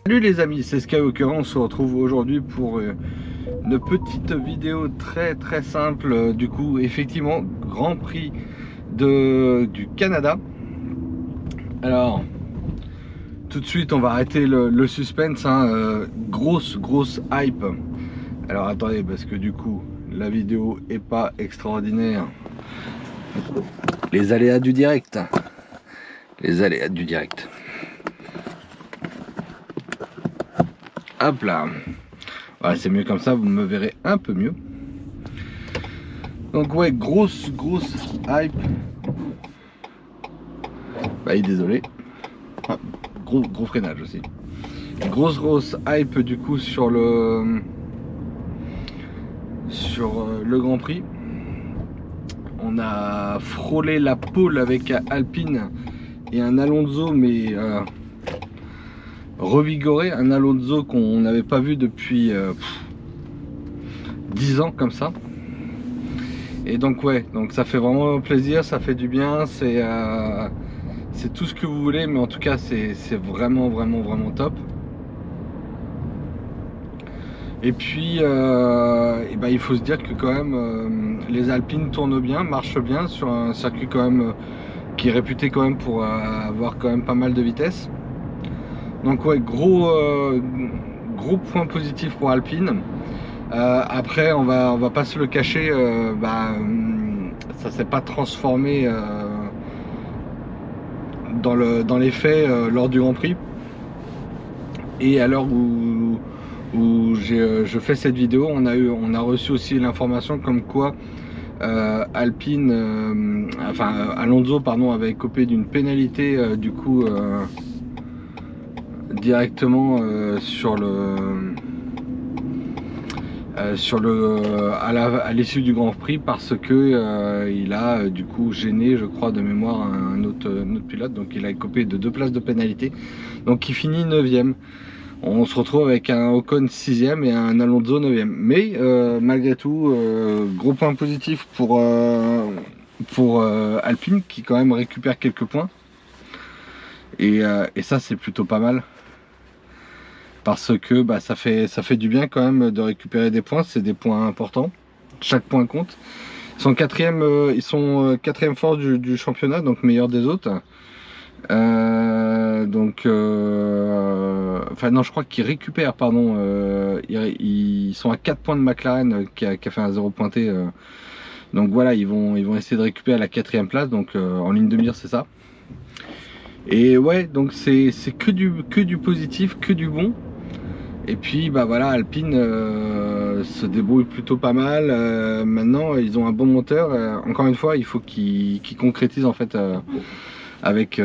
Salut les amis, c'est Skywalker. On se retrouve aujourd'hui pour une petite vidéo très simple. Du coup, effectivement, Grand Prix du Canada. Alors, tout de suite, on va arrêter le suspense, hein. Grosse hype. Alors attendez, parce que du coup, la vidéo est pas extraordinaire. Les aléas du direct. Les aléas du direct. Hop là. Voilà, c'est mieux comme ça, vous me verrez un peu mieux. Donc ouais, grosse hype. Bah désolé. Ah, gros freinage aussi. Grosse hype du coup sur le Grand Prix. On a frôlé la pole avec Alpine et un Alonso, mais revigoré, un Alonso qu'on n'avait pas vu depuis 10 ans comme ça. Et donc ouais, donc ça fait vraiment plaisir, ça fait du bien, c'est tout ce que vous voulez, mais en tout cas c'est vraiment top. Et puis et ben, il faut se dire que quand même les Alpines tournent bien, marchent bien sur un circuit quand même qui est réputé quand même pour avoir quand même pas mal de vitesse. Donc ouais, gros point positif pour Alpine. Après on va pas se le cacher, ça s'est pas transformé dans les faits lors du Grand Prix. Et à l'heure où je fais cette vidéo, on a reçu aussi l'information comme quoi Alonso pardon, avait écopé d'une pénalité du coup directement à l'issue du Grand Prix, parce que il a du coup gêné, je crois de mémoire, un autre pilote. Donc il a écopé de 2 places de pénalité, donc il finit 9e. On se retrouve avec un Ocon 6e et un Alonso 9e. Mais malgré tout, gros point positif pour Alpine, qui quand même récupère quelques points. Et ça c'est plutôt pas mal. Parce que ça fait du bien quand même de récupérer des points. C'est des points importants. Chaque point compte. Ils sont quatrième force du championnat, donc meilleur des autres. Enfin non, je crois qu'ils récupèrent, pardon, ils sont à 4 points de McLaren qui a fait un 0 pointé. Donc voilà, ils vont essayer de récupérer la 4e place, donc en ligne de mire c'est ça. Et ouais, donc c'est que du positif, que du bon. Et puis bah voilà, Alpine se débrouille plutôt pas mal. Maintenant ils ont un bon moteur. Encore une fois, il faut qu'ils concrétisent en fait avec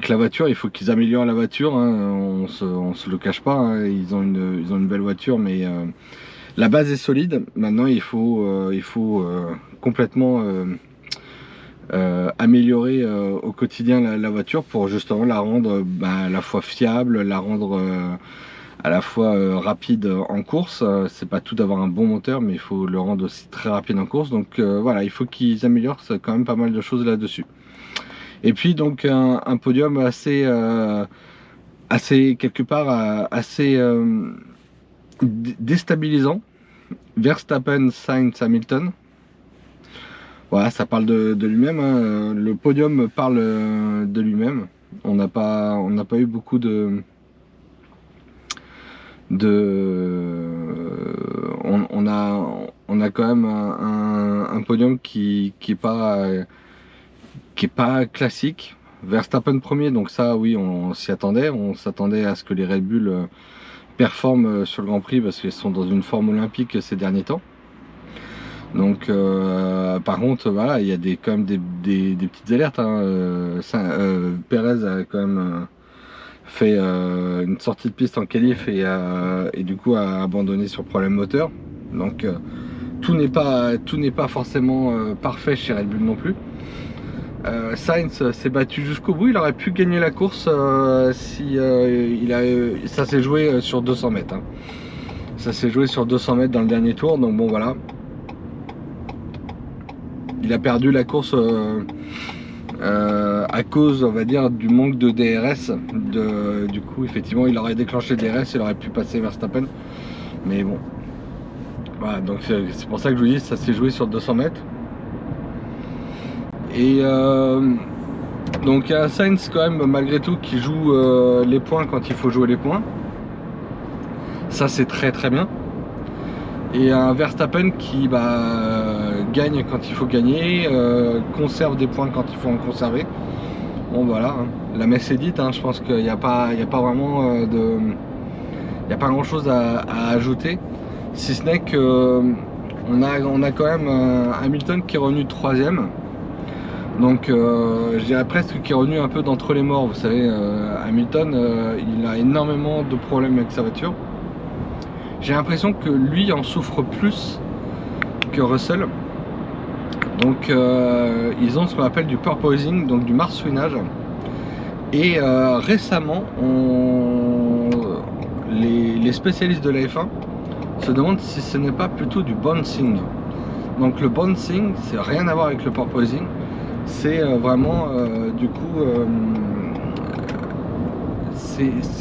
la voiture. Il faut qu'ils améliorent la voiture, hein. On se le cache pas, hein. Ils ont une belle voiture, mais la base est solide. Maintenant il faut complètement améliorer au quotidien la voiture pour justement la rendre à la fois fiable, la rendre à la fois rapide en course. C'est pas tout d'avoir un bon moteur, mais il faut le rendre aussi très rapide en course. Donc voilà, il faut qu'ils améliorent quand même pas mal de choses là-dessus. Et puis donc un podium assez quelque part assez déstabilisant. Verstappen, Sainz, Hamilton. Voilà, ça parle de lui-même, hein. Le podium parle de lui-même. On n'a pas eu beaucoup on a quand même un podium qui est pas classique. Verstappen premier, donc ça oui, on s'y attendait. On s'attendait à ce que les Red Bull performent sur le Grand Prix, parce qu'ils sont dans une forme olympique ces derniers temps. Donc par contre voilà, il y a quand même des petites alertes, hein. Perez a quand même fait une sortie de piste en qualif et du coup a abandonné sur problème moteur. Donc tout n'est pas forcément parfait chez Red Bull non plus. Sainz s'est battu jusqu'au bout. Il aurait pu gagner la course si ça s'est joué sur 200 mètres, hein. Ça s'est joué sur 200 mètres dans le dernier tour, donc bon voilà. il a perdu la course à cause, on va dire, du manque de DRS. Du coup, effectivement, il aurait déclenché le DRS, il aurait pu passer Verstappen. Mais bon, voilà, donc c'est pour ça que je vous dis, ça s'est joué sur 200 mètres. Et donc il y a Sainz quand même, malgré tout, qui joue les points quand il faut jouer les points. Ça, c'est très très bien. Et un Verstappen qui gagne quand il faut gagner, conserve des points quand il faut en conserver. Bon voilà, hein. La messe est dite, hein. Je pense qu'il n'y a pas vraiment il n'y a pas grand chose à ajouter, si ce n'est que on a quand même Hamilton qui est revenu 3ème. Donc je dirais presque qu'il est revenu un peu d'entre les morts. Vous savez, Hamilton, il a énormément de problèmes avec sa voiture. J'ai l'impression que lui en souffre plus que Russell. Donc ils ont ce qu'on appelle du porpoising, donc du marsouinage. Et récemment, les spécialistes de la F1 se demandent si ce n'est pas plutôt du bouncing. Donc le bouncing, c'est rien à voir avec le porpoising. C'est vraiment du coup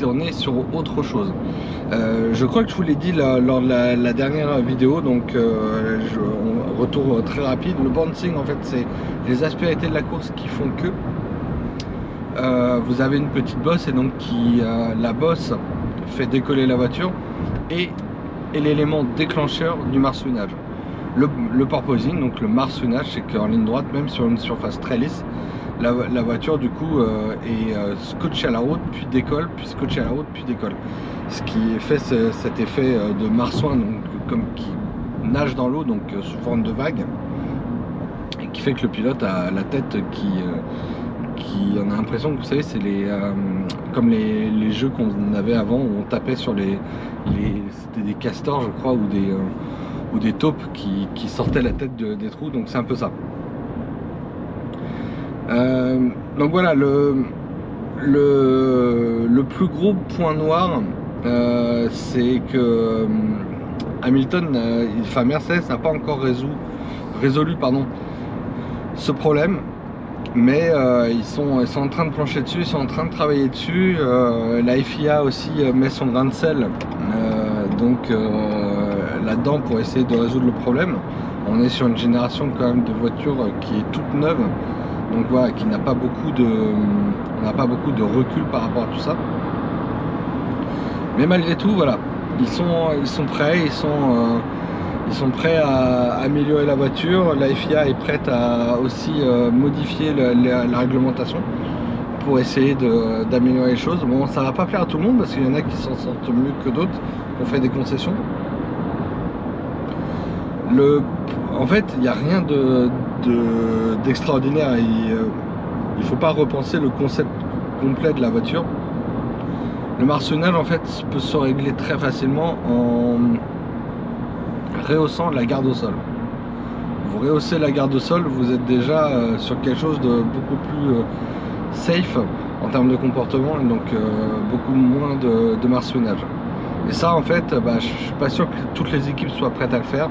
on est sur autre chose. Je crois que je vous l'ai dit lors de la dernière vidéo, donc on retour très rapide. Le bouncing, en fait, c'est les aspérités de la course qui font que vous avez une petite bosse, et donc la bosse fait décoller la voiture et est l'élément déclencheur du marsouinage. Le porpoising, donc le marsouinage, c'est qu'en ligne droite, même sur une surface très lisse, la voiture du coup est scotchée à la route, puis décolle, puis scotchée à la route, puis décolle. Ce qui fait cet effet de marsouin, donc, comme qui nage dans l'eau, donc sous forme de vague, et qui fait que le pilote a la tête qui on a l'impression que, vous savez, c'est comme les jeux qu'on avait avant où on tapait sur c'était des castors, je crois, ou des taupes qui sortaient la tête des trous, donc c'est un peu ça. Donc voilà, le plus gros point noir, c'est que Hamilton, enfin Mercedes n'a pas encore résolu ce problème, mais ils sont en train de plancher dessus, ils sont en train de travailler dessus. La FIA aussi met son grain de sel là-dedans pour essayer de résoudre le problème. On est sur une génération quand même de voitures qui est toute neuve, donc voilà, qui n'a pas beaucoup de recul par rapport à tout ça. Mais malgré tout, voilà, ils sont prêts, ils sont prêts à améliorer la voiture. La FIA est prête à aussi modifier la réglementation pour essayer d'améliorer les choses. Bon, ça va pas plaire à tout le monde parce qu'il y en a qui s'en sortent mieux que d'autres, qui ont fait des concessions. En fait, il n'y a rien d'extraordinaire. Il ne faut pas repenser le concept complet de la voiture. Le marsouinage, en fait, peut se régler très facilement en rehaussant la garde au sol. Vous rehaussez la garde au sol, vous êtes déjà sur quelque chose de beaucoup plus safe en termes de comportement, et donc beaucoup moins de marsouinage. Et ça, en fait, je suis pas sûr que toutes les équipes soient prêtes à le faire.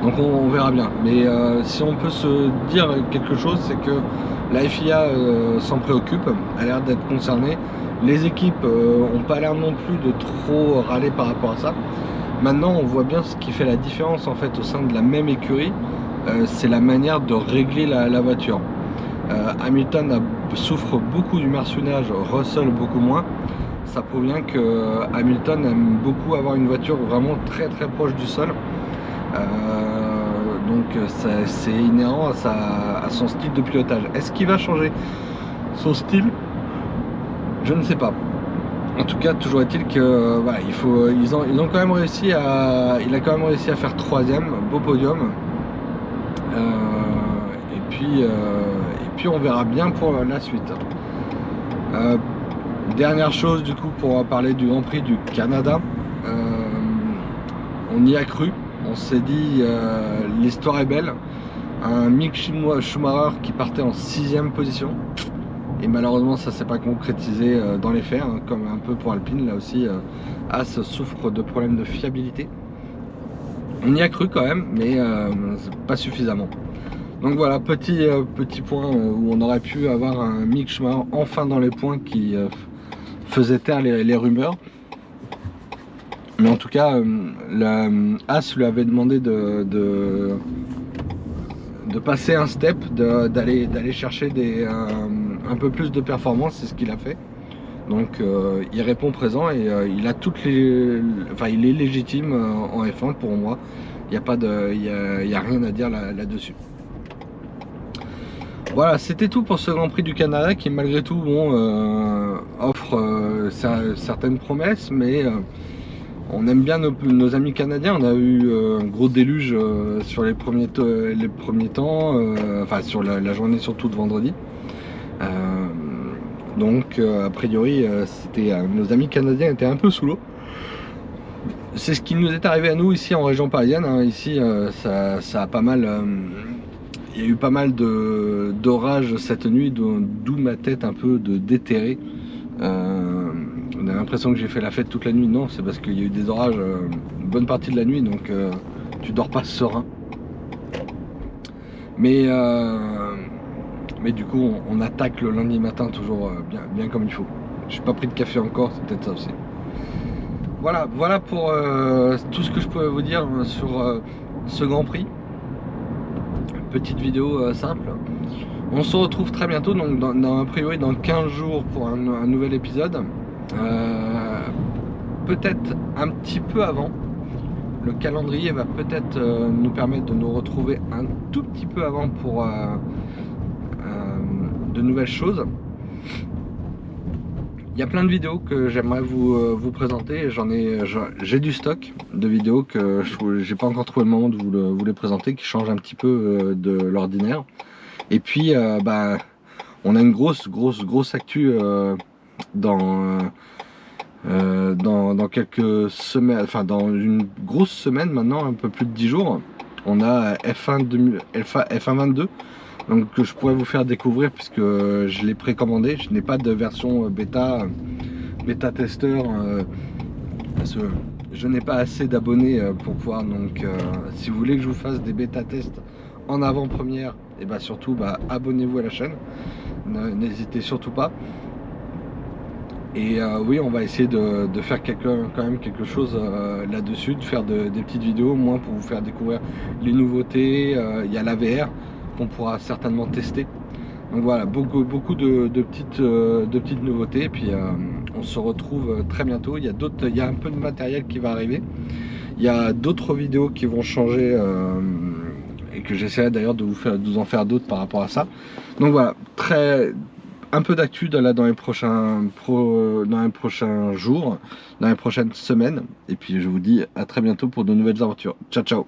Donc on verra bien. Mais si on peut se dire quelque chose, c'est que la FIA s'en préoccupe, a l'air d'être concernée. Les équipes n'ont pas l'air non plus de trop râler par rapport à ça. Maintenant, on voit bien ce qui fait la différence en fait au sein de la même écurie, c'est la manière de régler la voiture. Hamilton souffre beaucoup du marsouinage, Russell beaucoup moins. Ça prouve bien que Hamilton aime beaucoup avoir une voiture vraiment très très proche du sol. Donc c'est inhérent à son style de pilotage. Est-ce qu'il va changer son style? Je ne sais pas. En tout cas, toujours est-il que voilà, ils ont quand même réussi il a quand même réussi à faire 3ème, beau podium. Et puis on verra bien pour la suite. Dernière chose du coup pour parler du Grand Prix du Canada, on y a cru, on s'est dit l'histoire est belle. Un Mick Schumacher qui partait en 6ème position. Et malheureusement ça s'est pas concrétisé dans les faits, hein, comme un peu pour Alpine, là aussi As souffre de problèmes de fiabilité. On y a cru quand même, mais pas suffisamment. Donc voilà, petit point où on aurait pu avoir un Mick Schumacher enfin dans les points qui faisait taire les rumeurs. Mais en tout cas, As lui avait demandé de passer un step, d'aller chercher un peu plus de performance, c'est ce qu'il a fait. Donc il répond présent et il a il est légitime en F1 pour moi. Il n'y a rien à dire là-dessus. Voilà, c'était tout pour ce Grand Prix du Canada qui malgré tout offre certaines promesses, mais on aime bien nos amis canadiens. On a eu un gros déluge sur les premiers temps, enfin sur la journée surtout de vendredi. Donc a priori nos amis canadiens étaient un peu sous l'eau. C'est ce qui nous est arrivé à nous ici en région parisienne, hein. Ici ça a pas mal, il y a eu pas mal d'orages cette nuit, d'où ma tête un peu déterrée. On a l'impression que j'ai fait la fête toute la nuit. Non, c'est parce qu'il y a eu des orages une bonne partie de la nuit, donc tu dors pas serein. Mais du coup on attaque le lundi matin toujours bien comme il faut. Je suis pas pris de café encore, c'est peut-être ça aussi. Voilà pour tout ce que je peux vous dire sur ce Grand Prix. Petite vidéo simple. On se retrouve très bientôt, donc a priori dans 15 jours pour un nouvel épisode. Peut-être un petit peu avant. Le calendrier va peut-être nous permettre de nous retrouver un tout petit peu avant pour de nouvelles choses. Il y a plein de vidéos que j'aimerais vous présenter. J'ai du stock de vidéos que j'ai pas encore trouvé le moment de vous les présenter, qui changent un petit peu de l'ordinaire. Et puis on a une grosse actu dans quelques semaines, enfin dans une grosse semaine maintenant, un peu plus de 10 jours. On a F1 22. Donc que je pourrais vous faire découvrir puisque je l'ai précommandé. Je n'ai pas de version bêta testeur parce que je n'ai pas assez d'abonnés pour pouvoir. Donc si vous voulez que je vous fasse des bêta tests en avant-première, et surtout abonnez-vous à la chaîne, n'hésitez surtout pas. Et oui, on va essayer de faire quand même quelque chose là-dessus, de faire des petites vidéos, au moins pour vous faire découvrir les nouveautés. Il y a la VR qu'on pourra certainement tester. Donc voilà, beaucoup de petites nouveautés. Et puis on se retrouve très bientôt. Il y a un peu de matériel qui va arriver. Il y a d'autres vidéos qui vont changer et que j'essaierai d'ailleurs de vous en faire d'autres par rapport à ça. Donc voilà, un peu d'actu dans les prochains jours, dans les prochaines semaines. Et puis je vous dis à très bientôt pour de nouvelles aventures. Ciao ciao.